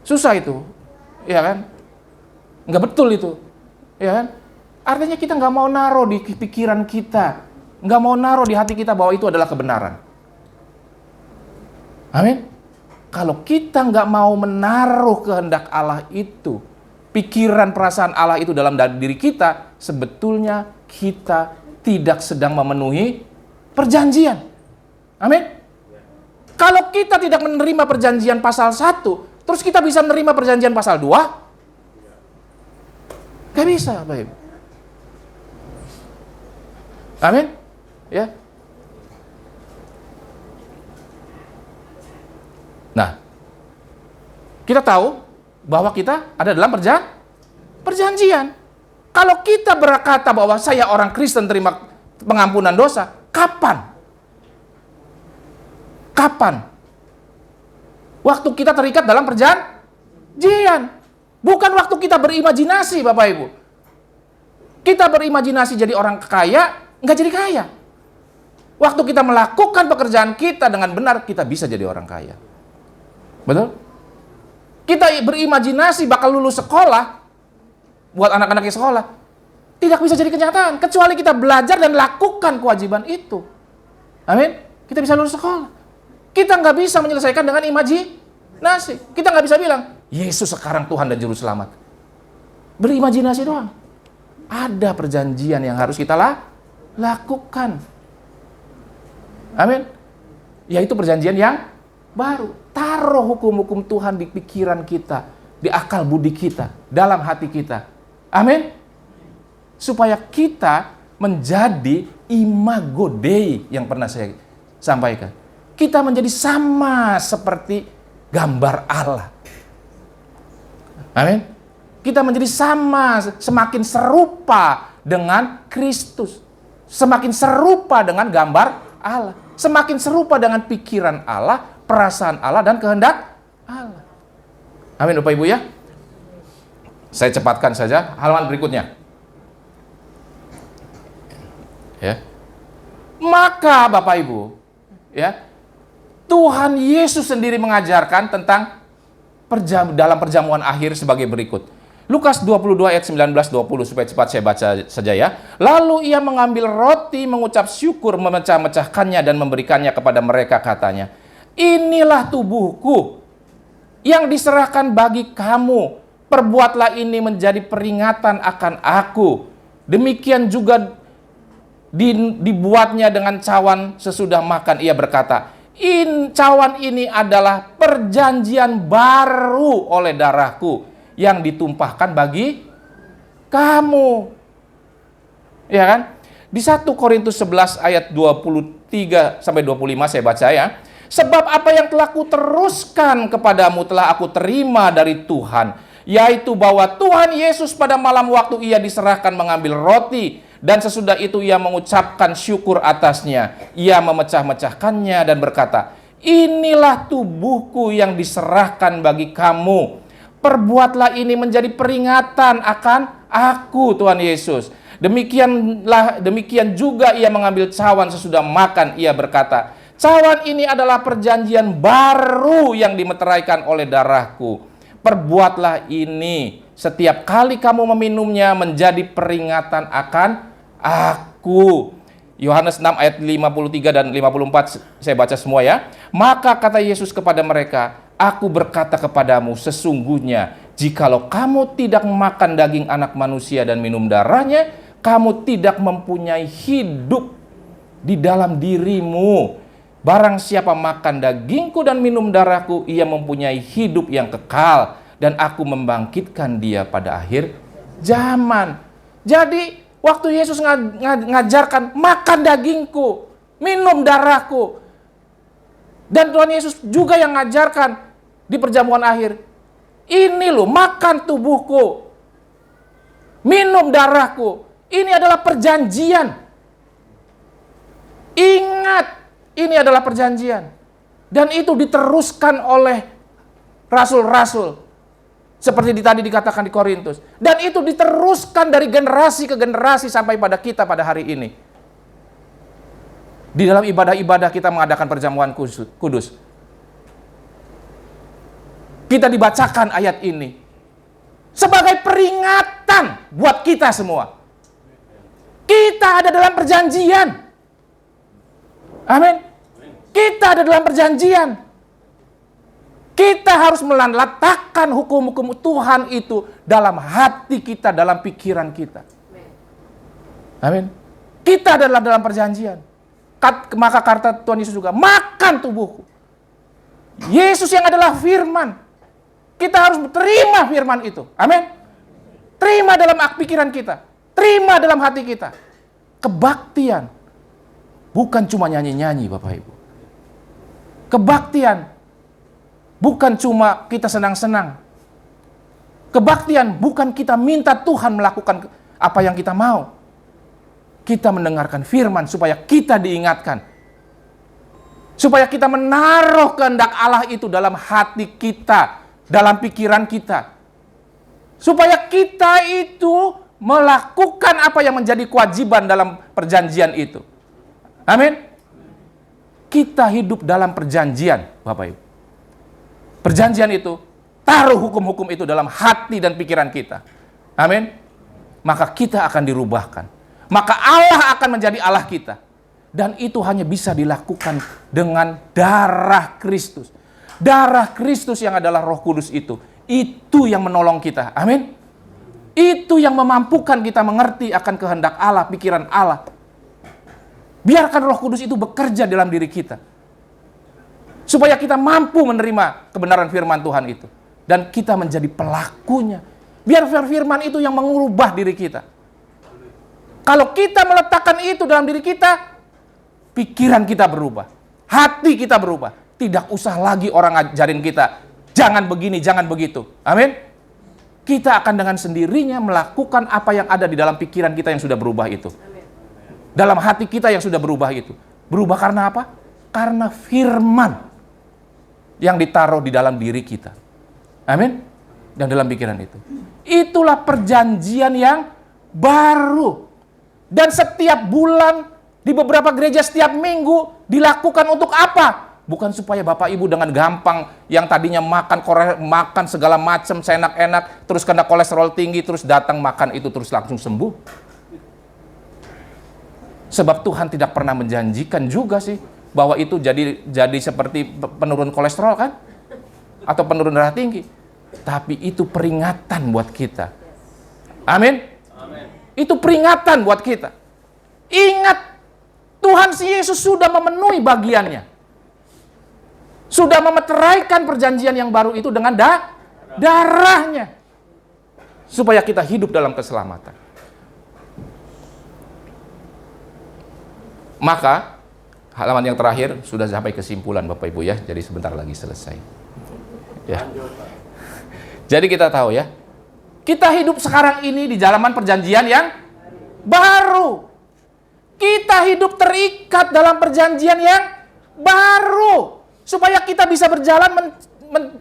Susah itu, ya kan? Nggak betul itu, ya kan? Artinya kita nggak mau naruh di pikiran kita, nggak mau naruh di hati kita bahwa itu adalah kebenaran. Amin. Kalau kita nggak mau menaruh kehendak Allah itu, pikiran perasaan Allah itu dalam diri kita, sebetulnya kita tidak sedang memenuhi perjanjian. Amin. Kalau kita tidak menerima perjanjian pasal 1, terus kita bisa menerima perjanjian pasal 2? Gak bisa, Bapak Ibu. Amin. Ya. Nah, kita tahu bahwa kita ada dalam perjanjian. Kalau kita berkata bahwa saya orang Kristen terima pengampunan dosa, kapan? Kapan? Waktu kita terikat dalam perjanjian. Bukan waktu kita berimajinasi, Bapak Ibu. Kita berimajinasi jadi orang kaya, nggak jadi kaya. Waktu kita melakukan pekerjaan kita dengan benar, kita bisa jadi orang kaya. Betul? Kita berimajinasi bakal lulus sekolah, buat anak-anaknya sekolah, tidak bisa jadi kenyataan, kecuali kita belajar dan lakukan kewajiban itu. Amin? Kita bisa lulus sekolah. Kita nggak bisa menyelesaikan dengan imajinasi. Kita nggak bisa bilang, Yesus sekarang Tuhan dan Juru Selamat. Berimajinasi doang. Ada perjanjian yang harus kita lakukan. Amin? Yaitu perjanjian yang baru. Taruh hukum-hukum Tuhan di pikiran kita, di akal budi kita, dalam hati kita. Amin? Supaya kita menjadi imago Dei yang pernah saya sampaikan. Kita menjadi sama seperti gambar Allah. Amin? Kita menjadi sama, semakin serupa dengan Kristus. Semakin serupa dengan gambar Allah. Semakin serupa dengan pikiran Allah, perasaan Allah, dan kehendak Allah. Amin, Bapak Ibu ya. Saya cepatkan saja halaman berikutnya. Ya. Maka Bapak Ibu, ya, Tuhan Yesus sendiri mengajarkan tentang dalam perjamuan akhir sebagai berikut. Lukas 22 ayat 19-20, supaya cepat saya baca saja ya. Lalu ia mengambil roti, mengucap syukur, memecah-mecahkannya dan memberikannya kepada mereka, katanya, inilah tubuhku yang diserahkan bagi kamu. Perbuatlah ini menjadi peringatan akan aku. Demikian juga dibuatnya dengan cawan sesudah makan. Ia berkata, cawan ini adalah perjanjian baru oleh darahku yang ditumpahkan bagi kamu. Ya kan? Di 1 Korintus 11 ayat 23 sampai 25 saya baca ya. Sebab apa yang telah kuteruskan kepadamu telah aku terima dari Tuhan, yaitu bahwa Tuhan Yesus pada malam waktu ia diserahkan mengambil roti, dan sesudah itu ia mengucapkan syukur atasnya. Ia memecah-mecahkannya dan berkata, inilah tubuhku yang diserahkan bagi kamu. Perbuatlah ini menjadi peringatan akan aku, Tuhan Yesus. Demikian juga ia mengambil cawan sesudah makan. Ia berkata, cawan ini adalah perjanjian baru yang dimeteraikan oleh darahku. Perbuatlah ini setiap kali kamu meminumnya menjadi peringatan akan aku. Yohanes 6 ayat 53 dan 54 saya baca semua ya. Maka kata Yesus kepada mereka, Aku berkata kepadamu, sesungguhnya jikalau kamu tidak memakan daging anak manusia dan minum darahnya, kamu tidak mempunyai hidup di dalam dirimu. Barang siapa makan dagingku dan minum darahku, ia mempunyai hidup yang kekal, dan aku membangkitkan dia pada akhir zaman. Jadi waktu Yesus ngajarkan makan dagingku, minum darahku, dan Tuhan Yesus juga yang ngajarkan di perjamuan akhir, ini loh makan tubuhku, minum darahku. Ini adalah perjanjian. Ingat, ini adalah perjanjian. Dan itu diteruskan oleh rasul-rasul. Seperti tadi dikatakan di Korintus. Dan itu diteruskan dari generasi ke generasi sampai pada kita pada hari ini. Di dalam ibadah-ibadah kita mengadakan perjamuan kudus. Kita dibacakan ayat ini sebagai peringatan buat kita semua. Kita ada dalam perjanjian. Amin. Kita ada dalam perjanjian. Kita harus meletakkan hukum-hukum Tuhan itu dalam hati kita, dalam pikiran kita. Amin. Kita adalah dalam perjanjian. Maka kata Tuhan Yesus juga, makan tubuhku. Yesus yang adalah firman. Kita harus terima firman itu. Amin. Terima dalam pikiran kita. Terima dalam hati kita. Kebaktian. Bukan cuma nyanyi-nyanyi, Bapak Ibu. Kebaktian. Bukan cuma kita senang-senang. Kebaktian bukan kita minta Tuhan melakukan apa yang kita mau. Kita mendengarkan firman supaya kita diingatkan. Supaya kita menaruh kehendak Allah itu dalam hati kita. Dalam pikiran kita. Supaya kita itu melakukan apa yang menjadi kewajiban dalam perjanjian itu. Amin. Kita hidup dalam perjanjian, Bapak Ibu. Perjanjian itu, taruh hukum-hukum itu dalam hati dan pikiran kita. Amin. Maka kita akan dirubahkan. Maka Allah akan menjadi Allah kita. Dan itu hanya bisa dilakukan dengan darah Kristus. Darah Kristus yang adalah Roh Kudus itu yang menolong kita. Amin. Itu yang memampukan kita mengerti akan kehendak Allah, pikiran Allah. Biarkan Roh Kudus itu bekerja dalam diri kita. Supaya kita mampu menerima kebenaran firman Tuhan itu. Dan kita menjadi pelakunya. Biar firman itu yang mengubah diri kita. Kalau kita meletakkan itu dalam diri kita, pikiran kita berubah. Hati kita berubah. Tidak usah lagi orang ngajarin kita, jangan begini, jangan begitu. Amin. Kita akan dengan sendirinya melakukan apa yang ada di dalam pikiran kita yang sudah berubah itu. Dalam hati kita yang sudah berubah itu. Berubah karena apa? Karena firman yang ditaruh di dalam diri kita. Amin. Dan dalam pikiran itu. Itulah perjanjian yang baru. Dan setiap bulan, di beberapa gereja setiap minggu, dilakukan untuk apa? Bukan supaya Bapak Ibu dengan gampang yang tadinya makan segala macam seenak-enak, terus kena kolesterol tinggi, terus datang makan itu terus langsung sembuh. Sebab Tuhan tidak pernah menjanjikan juga sih bahwa itu jadi seperti penurun kolesterol kan? Atau penurun darah tinggi. Tapi itu peringatan buat kita. Amin. Itu peringatan buat kita. Ingat, Tuhan Yesus sudah memenuhi bagiannya. Sudah memeteraikan perjanjian yang baru itu dengan darahnya. Supaya kita hidup dalam keselamatan. Maka, halaman yang terakhir sudah sampai kesimpulan Bapak Ibu ya. Jadi sebentar lagi selesai. Ya. Jadi kita tahu ya. Kita hidup sekarang ini di zaman perjanjian yang baru. Kita hidup terikat dalam perjanjian yang baru. Supaya kita bisa berjalan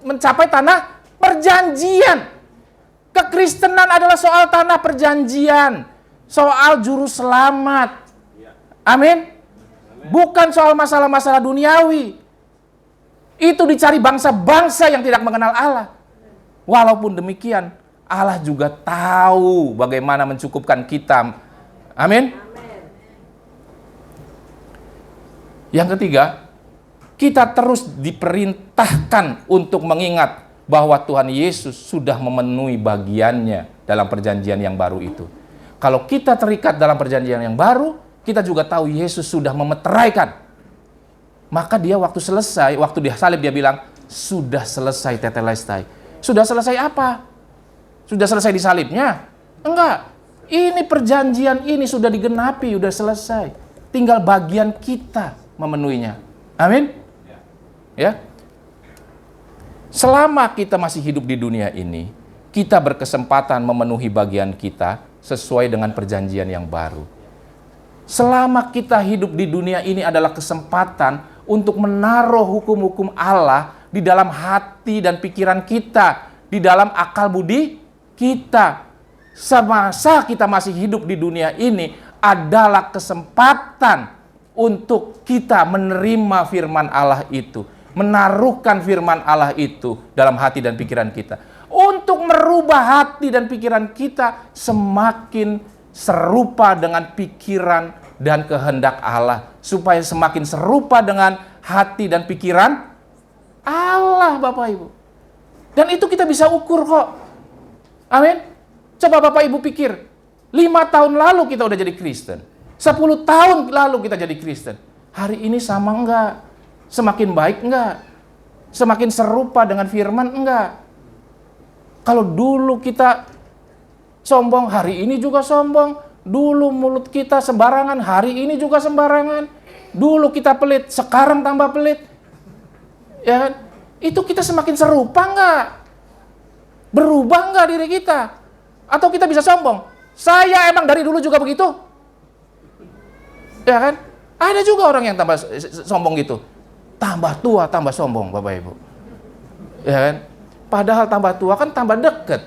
mencapai tanah perjanjian. Kekristenan adalah soal tanah perjanjian. Soal juru selamat. Amin. Bukan soal masalah-masalah duniawi. Itu dicari bangsa-bangsa yang tidak mengenal Allah. Walaupun demikian, Allah juga tahu bagaimana mencukupkan kita. Amin. Yang ketiga, Kita terus diperintahkan untuk mengingat bahwa Tuhan Yesus sudah memenuhi bagiannya dalam perjanjian yang baru itu. Kalau kita terikat dalam perjanjian yang baru, kita juga tahu Yesus sudah memeteraikan. Maka dia waktu selesai, waktu dia salib dia bilang, sudah selesai tetelestai. Sudah selesai apa? Sudah selesai di salibnya? Enggak. Ini perjanjian ini sudah digenapi, sudah selesai. Tinggal bagian kita memenuhinya. Amin. Ya. Selama kita masih hidup di dunia ini, kita berkesempatan memenuhi bagian kita sesuai dengan perjanjian yang baru. Selama kita hidup di dunia ini adalah kesempatan untuk menaruh hukum-hukum Allah di dalam hati dan pikiran kita, di dalam akal budi kita. Semasa kita masih hidup di dunia ini adalah kesempatan untuk kita menerima firman Allah itu, menaruhkan firman Allah itu dalam hati dan pikiran kita, untuk merubah hati dan pikiran kita semakin serupa dengan pikiran dan kehendak Allah, supaya semakin serupa dengan hati dan pikiran Allah, Bapak Ibu. Dan itu kita bisa ukur kok. Amin. Coba Bapak Ibu pikir, 5 tahun lalu kita udah jadi Kristen, 10 tahun lalu kita jadi Kristen. Hari ini sama enggak? Semakin baik enggak? Semakin serupa dengan firman enggak? Kalau dulu kita sombong, hari ini juga sombong. Dulu mulut kita sembarangan, hari ini juga sembarangan. Dulu kita pelit, sekarang tambah pelit. Ya kan? Itu kita semakin serupa enggak? Berubah enggak diri kita? Atau kita bisa sombong? Saya emang dari dulu juga begitu. Ya kan? Ada juga orang yang tambah sombong gitu. Tambah tua, tambah sombong, Bapak Ibu. Ya kan? Padahal tambah tua kan tambah deket.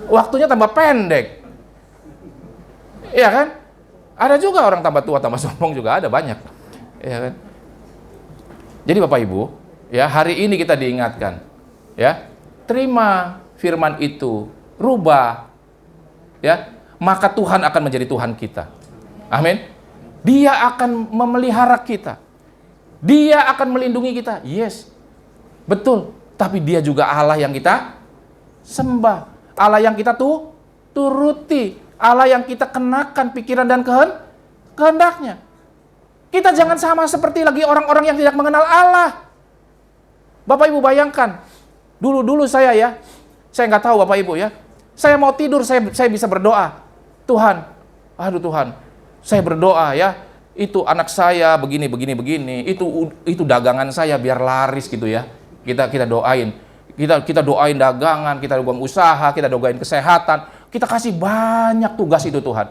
Waktunya tambah pendek. Ya kan? Ada juga orang tambah tua, tambah sombong juga ada banyak. Ya kan? Jadi Bapak Ibu, ya hari ini kita diingatkan. Ya, terima firman itu, rubah. Ya, maka Tuhan akan menjadi Tuhan kita. Amin. Dia akan memelihara kita. Dia akan melindungi kita. Yes. Betul. Tapi dia juga Allah yang kita sembah. Allah yang kita turuti. Allah yang kita kenakan pikiran dan kehendaknya. Kita jangan sama seperti lagi orang-orang yang tidak mengenal Allah. Bapak Ibu bayangkan. Dulu saya nggak tahu Bapak Ibu ya. Saya mau tidur, saya bisa berdoa. Tuhan, aduh Tuhan, saya berdoa ya, itu anak saya begini, itu dagangan saya biar laris gitu ya. Kita doain, kita doain dagangan, kita doain usaha, kita doain kesehatan, kita kasih banyak tugas itu Tuhan.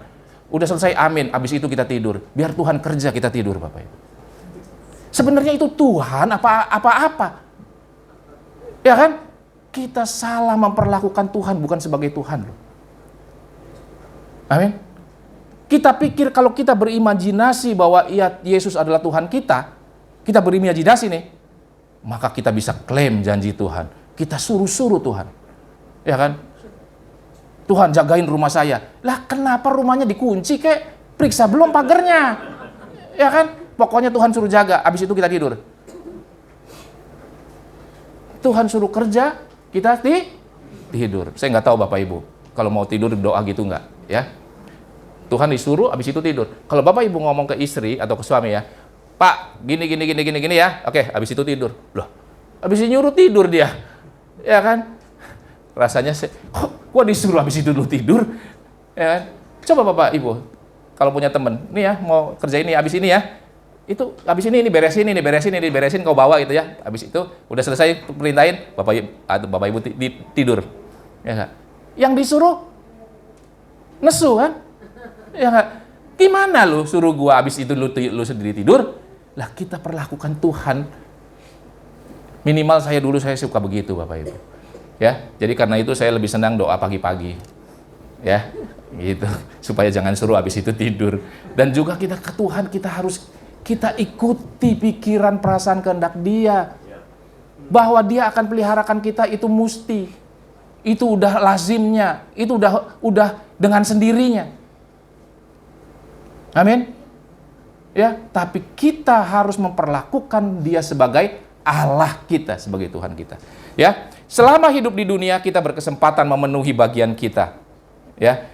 Udah selesai, amin, habis itu kita tidur. Biar Tuhan kerja, kita tidur Bapak Ibu. Sebenarnya itu Tuhan apa-apa. Ya kan? Kita salah memperlakukan Tuhan bukan sebagai Tuhan loh. Amin. Kita pikir kalau kita berimajinasi bahwa Yesus adalah Tuhan kita berimajinasi nih, maka kita bisa klaim janji Tuhan. Kita suruh-suruh Tuhan. Ya kan? Tuhan jagain rumah saya. Lah kenapa rumahnya dikunci kek? Periksa belum pagernya. Ya kan? Pokoknya Tuhan suruh jaga, habis itu kita tidur. Tuhan suruh kerja, kita tidur. Saya nggak tahu Bapak Ibu, kalau mau tidur doa gitu nggak? Ya. Tuhan disuruh, habis itu tidur. Kalau Bapak Ibu ngomong ke istri atau ke suami ya, Pak, gini ya, oke, habis itu tidur. Loh, habis itu nyuruh tidur dia, ya kan? Rasanya kok disuruh habis itu dulu tidur, ya kan? Coba Bapak Ibu, kalau punya temen, nih ya, mau kerja ini, habis ini ya, itu habis ini beresin, kau bawa gitu ya. Habis itu udah selesai perintahin, Bapak Ibu tidur, ya kan? Yang disuruh nesu kan? Ya nggak? Gimana lu suruh gua habis itu lu sendiri tidur? Lah kita perlakukan Tuhan. Minimal saya suka begitu Bapak Ibu. Ya, jadi karena itu saya lebih senang doa pagi-pagi. Ya, gitu. Supaya jangan suruh habis itu tidur. Dan juga kita ke Tuhan kita ikuti pikiran perasaan kehendak Dia. Bahwa Dia akan peliharakan kita itu mesti. Itu udah lazimnya, itu udah dengan sendirinya. Amin. Ya, tapi kita harus memperlakukan Dia sebagai Allah kita, sebagai Tuhan kita. Ya, selama hidup di dunia kita berkesempatan memenuhi bagian kita. Ya,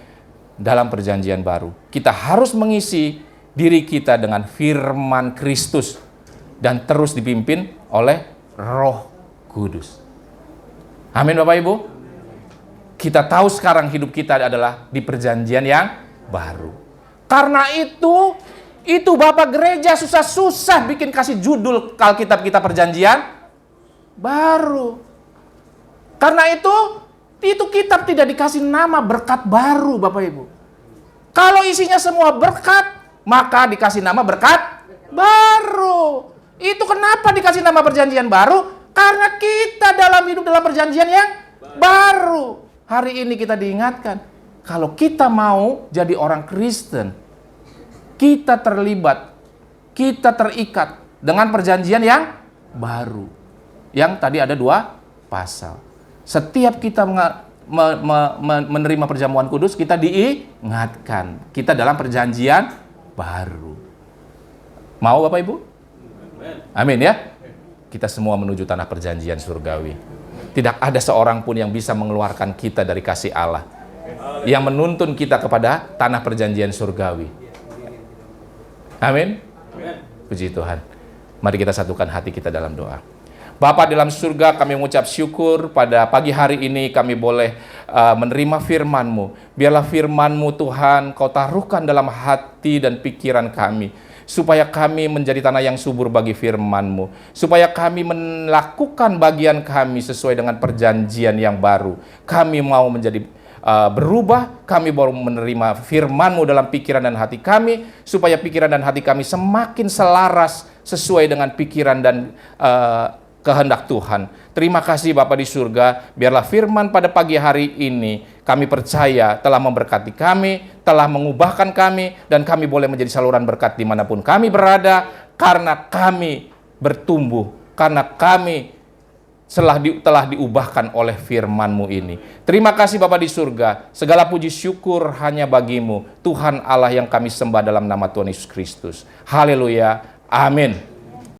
dalam perjanjian baru, kita harus mengisi diri kita dengan firman Kristus dan terus dipimpin oleh Roh Kudus. Amin Bapak Ibu. Kita tahu sekarang hidup kita adalah di perjanjian yang baru. Karena itu Bapak gereja susah-susah bikin kasih judul Alkitab kita perjanjian baru. Karena itu kitab tidak dikasih nama berkat baru Bapak Ibu. Kalau isinya semua berkat, maka dikasih nama berkat baru. Itu kenapa dikasih nama perjanjian baru? Karena kita hidup dalam perjanjian yang baru. Hari ini kita diingatkan, kalau kita mau jadi orang Kristen, kita terlibat, kita terikat dengan perjanjian yang baru. Yang tadi ada 2 pasal. Setiap kita menerima perjamuan kudus, kita diingatkan. Kita dalam perjanjian baru. Mau Bapak Ibu? Amin ya. Kita semua menuju tanah perjanjian surgawi. Tidak ada seorang pun yang bisa mengeluarkan kita dari kasih Allah. Yang menuntun kita kepada tanah perjanjian surgawi. Amin. Puji Tuhan. Mari kita satukan hati kita dalam doa. Bapa dalam surga, kami mengucap syukur pada pagi hari ini kami boleh menerima firman-Mu. Biarlah firman-Mu Tuhan Kau taruhkan dalam hati dan pikiran kami, supaya kami menjadi tanah yang subur bagi firman-Mu, supaya kami melakukan bagian kami sesuai dengan perjanjian yang baru. Kami mau menjadi berubah, kami baru menerima firman-Mu dalam pikiran dan hati kami, supaya pikiran dan hati kami semakin selaras sesuai dengan pikiran dan kehendak Tuhan. Terima kasih Bapa di surga, biarlah firman pada pagi hari ini kami percaya telah memberkati kami, telah mengubahkan kami, dan kami boleh menjadi saluran berkat dimanapun kami berada, karena kami bertumbuh, karena kami telah diubahkan oleh firman-Mu ini. Terima kasih Bapa di surga, segala puji syukur hanya bagi-Mu, Tuhan Allah yang kami sembah dalam nama Tuhan Yesus Kristus. Haleluya, amin.